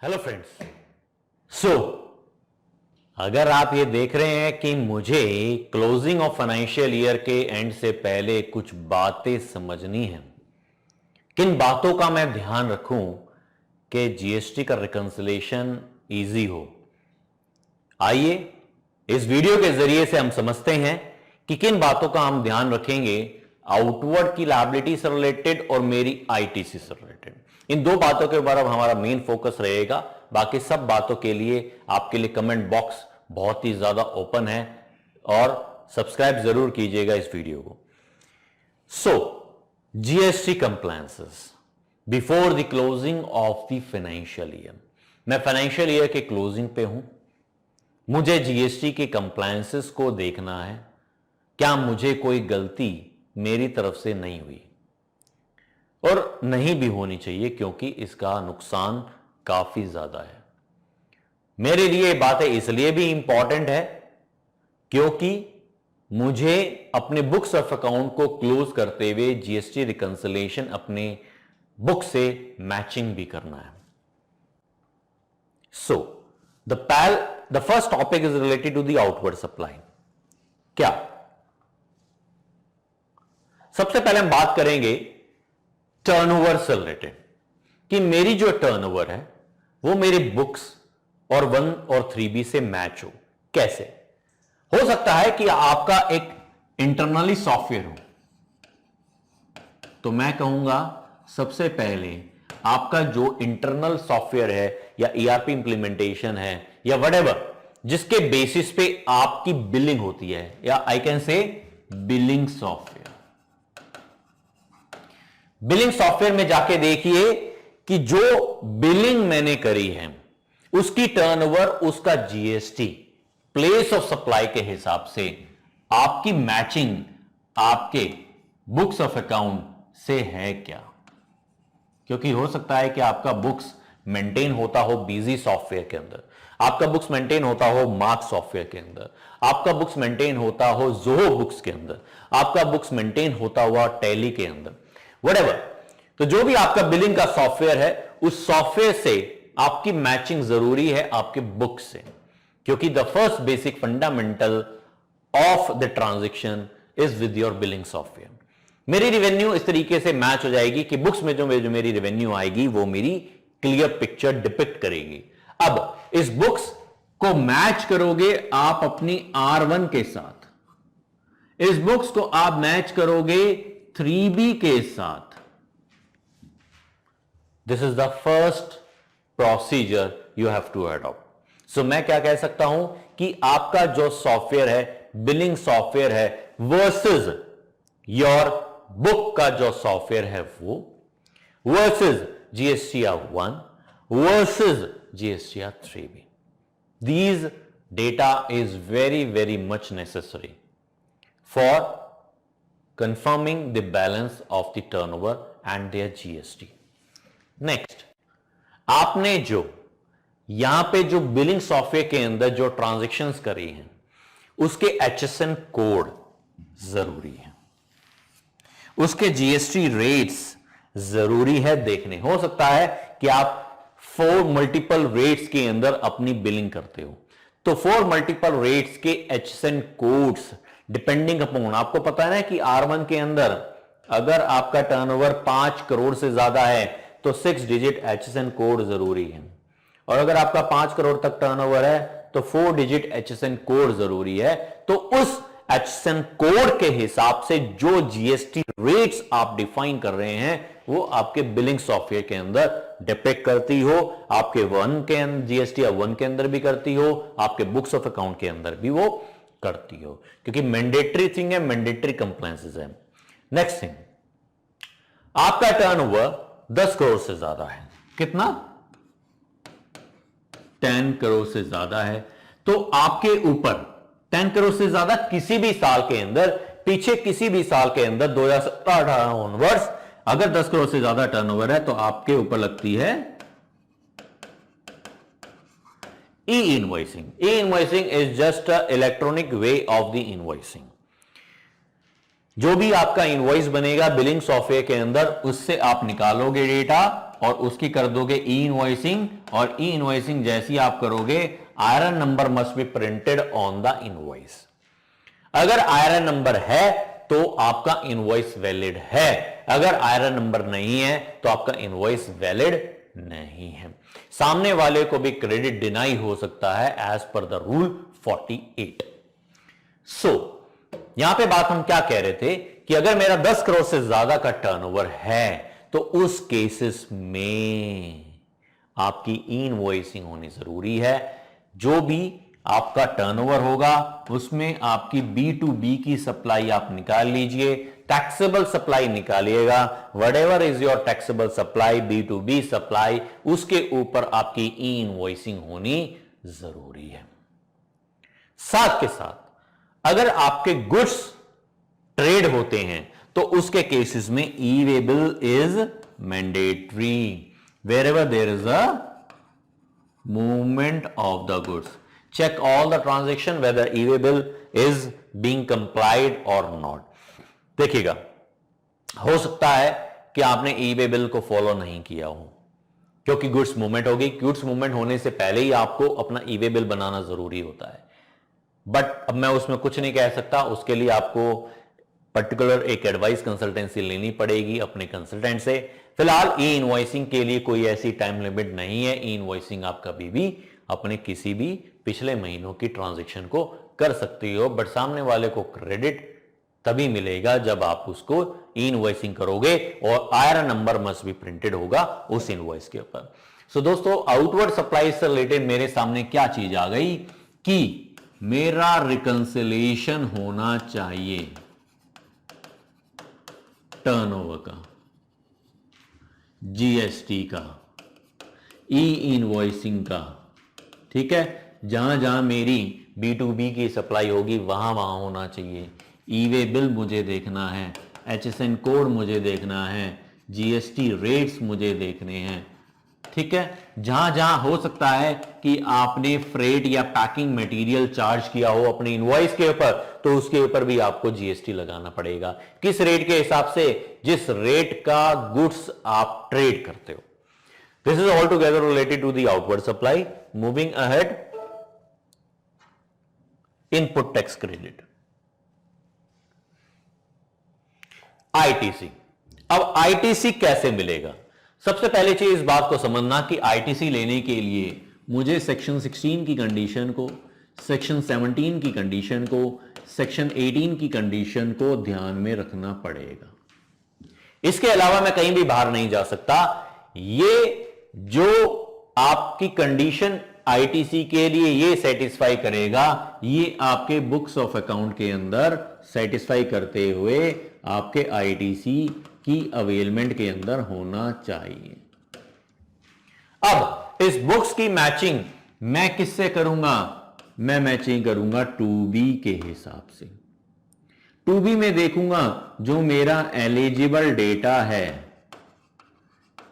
Hello friends. अगर आप ये देख रहे हैं कि मुझे क्लोजिंग ऑफ फाइनेंशियल ईयर के एंड से पहले कुछ बातें समझनी है, किन बातों का मैं ध्यान रखूं कि जीएसटी का रिकंसिलिएशन इजी हो, आइए इस वीडियो के जरिए से हम समझते हैं कि किन बातों का हम ध्यान रखेंगे आउटवर्ड की लायबिलिटी से रिलेटेड और मेरी आईटीसी से रिलेटेड। इन दो बातों के ऊपर अब हमारा मेन फोकस रहेगा। बाकी सब बातों के लिए आपके लिए कमेंट बॉक्स बहुत ही ज्यादा ओपन है और सब्सक्राइब जरूर कीजिएगा इस वीडियो को। GST compliances before the closing of the financial year. मैं फाइनेंशियल ईयर के क्लोजिंग पे हूं, मुझे जीएसटी के कंप्लायंसेस को देखना है, क्या मुझे कोई गलती मेरी तरफ से नहीं हुई और नहीं भी होनी चाहिए, क्योंकि इसका नुकसान काफी ज्यादा है। मेरे लिए बातें इसलिए भी इंपॉर्टेंट है क्योंकि मुझे अपने बुक्स ऑफ अकाउंट को क्लोज करते हुए जीएसटी रिकंसिलिएशन अपने बुक से मैचिंग भी करना है। The first topic is related to the outward supply. क्या सबसे पहले हम बात करेंगे टर्नओवर से रिलेटेड कि मेरी जो टर्नओवर है वो मेरी बुक्स और 1 और 3B से मैच हो। कैसे हो सकता है कि आपका एक इंटरनली सॉफ्टवेयर हो, तो मैं कहूंगा सबसे पहले आपका जो इंटरनल सॉफ्टवेयर है या ईआरपी इंप्लीमेंटेशन है या व्हाटएवर, जिसके बेसिस पे आपकी बिलिंग होती है, या I can say billing software. Billing software में जाके देखिए कि जो बिलिंग मैंने करी है उसकी टर्नओवर, उसका जीएसटी प्लेस ऑफ सप्लाई के हिसाब से आपकी मैचिंग आपके बुक्स ऑफ अकाउंट से है क्या। क्योंकि हो सकता है कि आपका बुक्स मेंटेन होता हो बिजी सॉफ्टवेयर के अंदर, आपका बुक्स मेंटेन होता हो मार्क सॉफ्टवेयर के अंदर, आपका बुक्स मेंटेन होता हो जोहो बुक्स के अंदर, आपका बुक्स मेंटेन होता हुआ टैली के अंदर, व्हाटएवर। तो जो भी आपका बिलिंग का सॉफ्टवेयर है, उस सॉफ्टवेयर से आपकी मैचिंग जरूरी है आपके बुक से, क्योंकि the first basic fundamental of the transaction is with your billing software. मेरी रेवेन्यू इस तरीके से मैच हो जाएगी कि बुक्स में जो मेरी रेवेन्यू आएगी वो मेरी क्लियर पिक्चर डिपिक्ट करेगी। अब इस बुक्स को मैच करोगे आप अपनी R1 के साथ, इस बुक्स को आप मैच करोगे 3B के साथ। This is the first procedure you have to adopt. So मैं क्या कह सकता हूं कि आपका जो सॉफ्टवेयर है, बिलिंग सॉफ्टवेयर है, वर्सेस योर बुक का जो सॉफ्टवेयर है वो, versus GSTR 1 versus GSTR 3B। These data is very, very much necessary for confirming the balance of the turnover and their GST. Next, आपने जो यहां पे जो बिलिंग सॉफ्टवेयर के अंदर जो ट्रांजैक्शंस करी हैं उसके HSN कोड जरूरी है, उसके जीएसटी रेट्स जरूरी है देखने। हो सकता है कि आप 4 मल्टीपल रेट्स के अंदर अपनी बिलिंग करते हो, तो 4 मल्टीपल रेट्स के HSN कोड्स डिपेंडिंग अपॉन, आपको पता है ना कि R1 के अंदर अगर आपका टर्नओवर 5 करोड़ से ज्यादा है तो 6 डिजिट HSN कोड जरूरी है, और अगर आपका 5 करोड़ तक टर्नओवर है तो 4 डिजिट HSN कोड जरूरी है। तो उस HSN कोड के हिसाब से जो जीएसटी रेट्स आप डिफाइन कर रहे हैं वो आपके बिलिंग सॉफ्टवेयर के अंदर डिपिक्ट करती हो, आपके 1 के अंदर जीएसटीआर 1 के अंदर भी करती हो, आपके बुक्स ऑफ अकाउंट के अंदर भी वो करती हो, क्योंकि मैंडेटरी थिंग है, मैंडेटरी कंप्लायंसेस है। नेक्स्ट थिंग, आपका टर्नओवर 10 करोड़ से ज्यादा है, कितना 10 करोड़ से ज्यादा है, तो आपके ऊपर 10 करोड़ से ज्यादा किसी भी साल के अंदर, पीछे किसी भी साल के अंदर 2017-18 ऑनवर्ड्स अगर 10 करोड़ से ज्यादा टर्नओवर है तो आपके ऊपर लगती है e invoicing. E invoicing is just a electronic way of the invoicing. जो भी आपका इनवॉइस बनेगा बिलिंग सॉफ्टवेयर के अंदर, उससे आप निकालोगे डेटा और उसकी कर दोगे ई इनवॉइसिंग, और ई इनवॉइसिंग जैसी आप करोगे IRN number must be printed on the invoice. अगर आईआरएन नंबर है तो आपका इनवॉइस वैलिड है, अगर आईआरएन नंबर नहीं है तो आपका इनवॉइस वैलिड नहीं है। सामने वाले को भी क्रेडिट डिनाई हो सकता है एज पर द रूल 48। यहां पे बात हम क्या कह रहे थे कि अगर मेरा 10 करोड़ से ज्यादा का टर्नओवर है तो उस केसेस में आपकी इनवॉइसिंग होनी जरूरी है। जो भी आपका टर्नओवर होगा उसमें आपकी B2B की सप्लाई आप निकाल लीजिए, टैक्सेबल सप्लाई निकालिएगा। Whatever is your taxable supply, B2B supply, उसके ऊपर आपकी ई इनवॉइसिंग होनी जरूरी है। साथ के साथ अगर आपके गुड्स ट्रेड होते हैं तो उसके केसेस में e way bill is mandatory wherever there is a movement of the goods. Check all the transaction whether e way bill is being complied और नॉट। देखिएगा, हो सकता है कि आपने ई वे बिल को फॉलो नहीं किया हो क्योंकि गुड्स मूवमेंट होगी। गुड्स मूवमेंट होने से पहले ही आपको अपना ई वे बिल बनाना जरूरी होता है, बट अब मैं उसमें कुछ नहीं कह सकता। उसके लिए आपको पर्टिकुलर एक एडवाइस कंसल्टेंसी लेनी पड़ेगी अपने कंसल्टेंट से। फिलहाल ई इनवॉइसिंग के लिए कोई ऐसी टाइम लिमिट नहीं है। ई इनवॉइसिंग आप कभी भी अपने किसी भी पिछले महीनों की ट्रांजैक्शन को कर सकती हो, बट सामने वाले को क्रेडिट तभी मिलेगा जब आप उसको ई इनवॉइसिंग करोगे और आईआरएन नंबर मस्ट भी प्रिंटेड होगा उस इनवॉइस के ऊपर। सो दोस्तों, आउटवर्ड सप्लाई से रिलेटेड मेरे सामने क्या चीज आ गई कि मेरा रिकंसिलिएशन होना चाहिए टर्नओवर का, जीएसटी का, ई इनवॉइसिंग का, ठीक है। जहां जहां मेरी B2B की सप्लाई होगी वहां वहां होना चाहिए। ई वे बिल मुझे देखना है, HSN कोड मुझे देखना है, जीएसटी रेट्स मुझे देखने हैं, ठीक है। जहां जहां हो सकता है कि आपने फ्रेट या पैकिंग मटेरियल चार्ज किया हो अपने इनवॉइस के ऊपर, तो उसके ऊपर भी आपको जीएसटी लगाना पड़ेगा। किस रेट के हिसाब से? जिस रेट का गुड्स आप ट्रेड करते हो। This is all together related to the outward supply. Moving ahead, input tax credit, ITC. अब आईटीसी कैसे मिलेगा? सबसे पहले चीज इस बात को समझना कि आईटीसी लेने के लिए मुझे सेक्शन 16 की कंडीशन को, सेक्शन 17 की कंडीशन को, सेक्शन 18 की कंडीशन को ध्यान में रखना पड़ेगा। इसके अलावा मैं कहीं भी बाहर नहीं जा सकता। ये जो आपकी कंडीशन आईटीसी के लिए ये सेटिस्फाई करेगा, ये आपके बुक्स ऑफ अकाउंट के अंदर सेटिस्फाई करते हुए आपके आईटीसी की अवेलमेंट के अंदर होना चाहिए। अब इस बुक्स की मैचिंग मैं किससे करूंगा? मैं मैचिंग करूंगा 2B के हिसाब से। 2B में देखूंगा जो मेरा एलिजिबल डेटा है,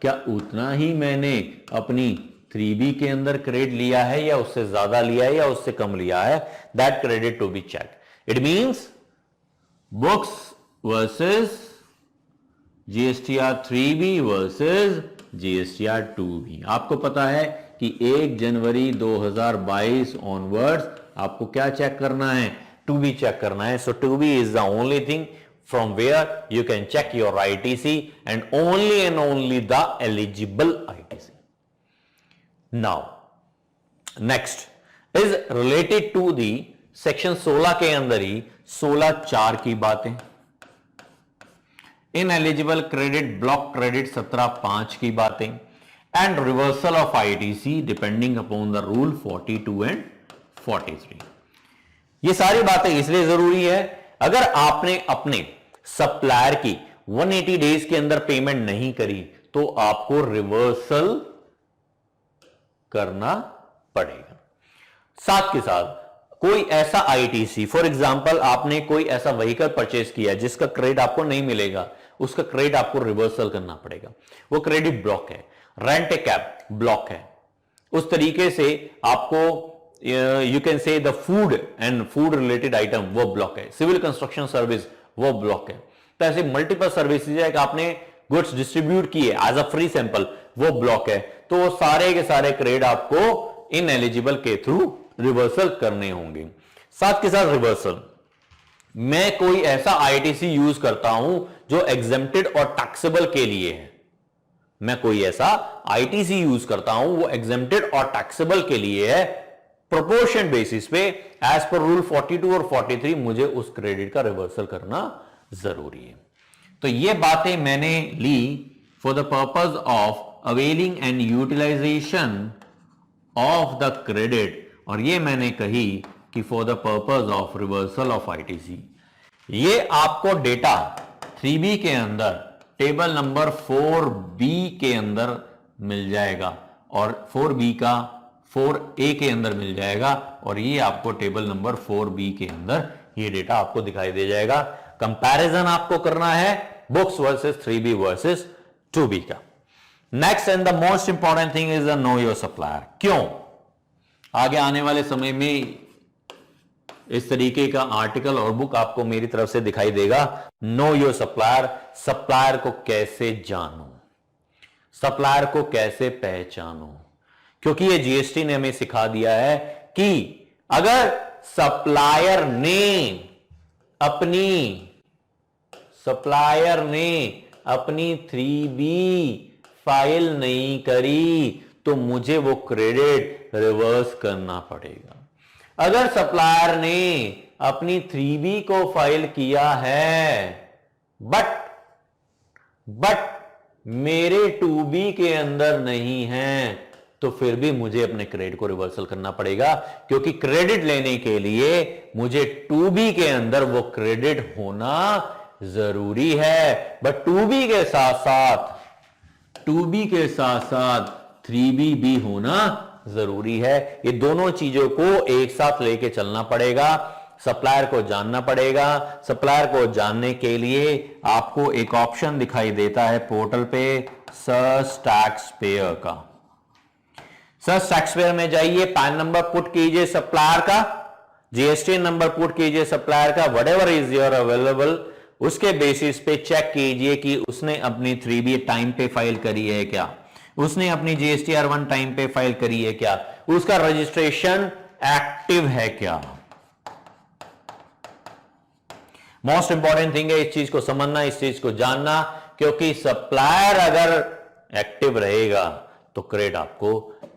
क्या उतना ही मैंने अपनी 3B के अंदर क्रेडिट लिया है या उससे ज्यादा लिया है या उससे कम लिया है? That credit to be check. It means books versus GSTR 3B versus GSTR 2B। आपको पता है कि 1 जनवरी 2022 ऑनवर्ड्स आपको क्या चेक करना है? 2B चेक करना है। सो 2B is the only thing from where you can check your ITC and only the eligible ITC. Now, next is related to the section 16 के अंदर ही 16(4) की बातें, इनएलिजिबल क्रेडिट, ब्लॉक क्रेडिट 17(5) की बातें, and reversal of ITC depending upon the rule 42 and 43। ये सारी बातें इसलिए जरूरी है, अगर आपने अपने सप्लायर की 180 डेज के अंदर पेमेंट नहीं करी तो आपको रिवर्सल करना पड़ेगा। साथ के साथ कोई ऐसा आईटीसी, फॉर एग्जांपल आपने कोई ऐसा व्हीकल परचेज किया जिसका क्रेडिट आपको नहीं मिलेगा, उसका क्रेडिट आपको रिवर्सल करना पड़ेगा। वो क्रेडिट ब्लॉक है। रेंट ए कैब ब्लॉक है। उस तरीके से आपको you can say the food and food related item वो ब्लॉक है। सिविल कंस्ट्रक्शन सर्विस वो ब्लॉक है। तो ऐसे मल्टीपल सर्विसेज है कि आपने गुड्स डिस्ट्रीब्यूट किए एज अ फ्री सैंपल, वो ब्लॉक है, तो वो सारे के सारे क्रेडिट आपको इन एलिजिबल के थ्रू रिवर्सल करने होंगे। साथ के साथ रिवर्सल, मैं कोई ऐसा आईटीसी यूज करता हूं जो एग्जेम्प्टेड और टैक्सेबल के लिए है, मैं कोई ऐसा आईटीसी यूज करता हूं वो एग्जेम्प्टेड और टैक्सेबल के लिए है, प्रोपोर्शन बेसिस पे एज पर रूल 42 और 43 मुझे उस क्रेडिट का रिवर्सल करना जरूरी है। तो ये बातें मैंने ली for the purpose of availing and utilisation of the credit, और ये मैंने कही कि for the purpose of reversal of ITC. ये आपको डेटा 3B के अंदर टेबल नंबर 4B के अंदर मिल जाएगा और 4B का 4A के अंदर मिल जाएगा, और ये आपको टेबल नंबर 4B के अंदर ये डेटा आपको दिखाई दे जाएगा। कंपैरिजन आपको करना है books versus 3B versus 2B का। Next and the most important thing is know your supplier. क्यों? आगे आने वाले समय में इस तरीके का आर्टिकल और बुक आपको मेरी तरफ से दिखाई देगा। नो योर सप्लायर, सप्लायर को कैसे जानो, सप्लायर को कैसे पहचानो, क्योंकि ये जीएसटी ने हमें सिखा दिया है कि अगर सप्लायर अपनी 3B फाइल नहीं करी तो मुझे वो क्रेडिट रिवर्स करना पड़ेगा। अगर सप्लायर ने अपनी 3B को फाइल किया है बट मेरे 2B के अंदर नहीं है, तो फिर भी मुझे अपने क्रेडिट को रिवर्सल करना पड़ेगा, क्योंकि क्रेडिट लेने के लिए मुझे 2B के अंदर वो क्रेडिट होना जरूरी है। बट 2B के साथ साथ 3B भी होना जरूरी है। ये दोनों चीजों को एक साथ लेके चलना पड़ेगा। सप्लायर को जानना पड़ेगा। सप्लायर को जानने के लिए आपको एक ऑप्शन दिखाई देता है पोर्टल पे, सर्च टैक्स पेयर का। सर्च टैक्स पेयर में जाइए, पैन नंबर पुट कीजिए सप्लायर का, जीएसटी नंबर पुट कीजिए सप्लायर का, व्हाटएवर इज योर अवेलेबल, उसके बेसिस पे चेक कीजिए कि उसने अपनी 3B टाइम पे फाइल करी है क्या, उसने अपनी GSTR1 टाइम पे फाइल करी है क्या, उसका रजिस्ट्रेशन एक्टिव है क्या। मोस्ट इंपॉर्टेंट थिंग है इस चीज को समझना, इस चीज को जानना, क्योंकि सप्लायर अगर एक्टिव रहेगा तो क्रेडिट आपको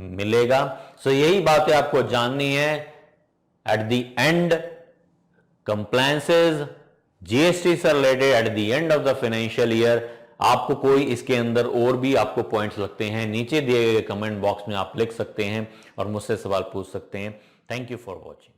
मिलेगा। सो यही बातें आपको जाननी है। At the end compliances GST से related at the end of the financial year, आपको कोई इसके अंदर और भी आपको पॉइंट्स लगते हैं, नीचे दिए गए कमेंट बॉक्स में आप लिख सकते हैं और मुझसे सवाल पूछ सकते हैं। Thank you for watching.